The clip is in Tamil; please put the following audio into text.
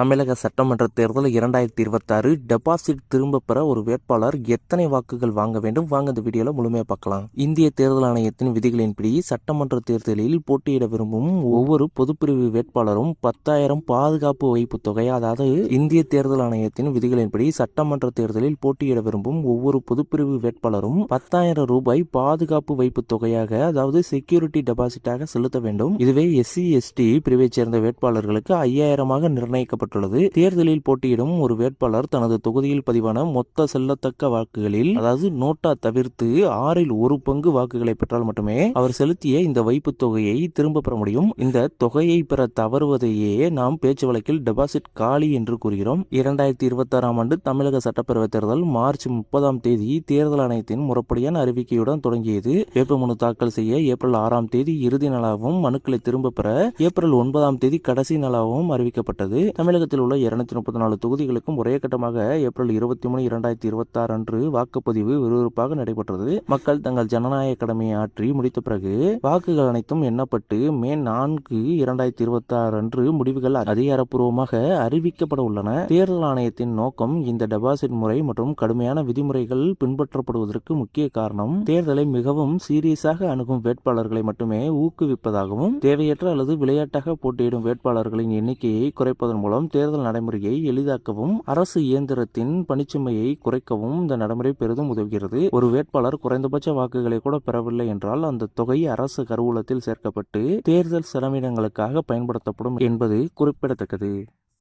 தமிழக சட்டமன்ற தேர்தல் 2026 டெபாசிட் திரும்ப பெற ஒரு வேட்பாளர் எத்தனை வாக்குகள் வாங்க வேண்டும்? வாங்க இந்த வீடியோல முழுமையா பார்க்கலாம். இந்திய தேர்தல் ஆணையத்தின் விதிகளின்படி சட்டமன்ற தேர்தலில் போட்டியிட விரும்பும் ஒவ்வொரு பொதுப்பிரிவு வேட்பாளரும் 10,000 பாதுகாப்பு வைப்பு தொகை, அதாவது இந்திய தேர்தல் ஆணையத்தின் விதிகளின்படி சட்டமன்ற தேர்தலில் போட்டியிட விரும்பும் ஒவ்வொரு பொதுப்பிரிவு வேட்பாளரும் 10,000 ரூபாய் பாதுகாப்பு வைப்பு தொகையாக, அதாவது செக்யூரிட்டி டெபாசிட்டாக செலுத்த வேண்டும். இதுவே SC ST பிரிவை சேர்ந்த வேட்பாளர்களுக்கு 5,000 நிர்ணயிக்கப்பட்டுள்ளது. தேர்தலில் போட்டியிடும் ஒரு வேட்பாளர் தனது தொகுதியில் பதிவான மொத்த செல்லத்தக்க வாக்குகளில், அதாவது நோட்டா தவிர்த்து 1/6 வாக்குகளை பெற்றால் மட்டுமே அவர் செலுத்திய இந்த வைப்பு தொகையை திரும்ப பெற முடியும். இந்த தொகையை பெற தவறுவதையே நாம் பேச்சு வழக்கில் டெபாசிட் காலி என்று கூறுகிறோம். 2026 ஆண்டு தமிழக சட்டப்பேரவை தேர்தல் மார்ச் 30 தேர்தல் ஆணையத்தின் முறைப்படியான அறிவிக்கையுடன் தொடங்கியது. வேட்புமனு தாக்கல் செய்ய ஏப்ரல் 6 இறுதி நாளாகவும், மனுக்களை திரும்ப பெற ஏப்ரல் 9 கடைசி நாளாகவும் அறிவிக்கப்பட்டது. தமிழகத்தில் உள்ள 234 தொகுதிகளுக்கும் ஒரே கட்டமாக ஏப்ரல் 23, 2026 அன்று வாக்குப்பதிவு விறுவிறுப்பாக நடைபெற்றது. மக்கள் தங்கள் ஜனநாயக கடமையை ஆற்றி முடித்த பிறகு வாக்குகள் அனைத்தும் எண்ணப்பட்டு மே 4, 2026 அன்று முடிவுகள் அதிகாரப்பூர்வமாக அறிவிக்கப்பட உள்ளன. தேர்தல் ஆணையத்தின் நோக்கம் இந்த டெபாசிட் முறை மற்றும் கடுமையான விதிமுறைகள் பின்பற்றப்படுவதற்கு முக்கிய காரணம் தேர்தலை மிகவும் சீரியஸாக அணுகும் வேட்பாளர்களை மட்டுமே ஊக்குவிப்பதாகவும், தேவையற்ற அல்லது விளையாட்டாக போட்டியிடும் வேட்பாளர்களின் எண்ணிக்கையை குறைப்பதன் மூலம் தேர்தல் நடைமுறையை எளிதாக்கவும், அரசு இயந்திரத்தின் பணிச்சுமையை குறைக்கவும் இந்த நடைமுறை பெரிதும் உதவுகிறது. ஒரு வேட்பாளர் குறைந்தபட்ச வாக்குகளை கூட பெறவில்லை என்றால் அந்த தொகை அரசு கருவூலத்தில் சேர்க்கப்பட்டு தேர்தல் செலவினங்களுக்காக பயன்படுத்தப்படும் என்பது குறிப்பிடத்தக்கது.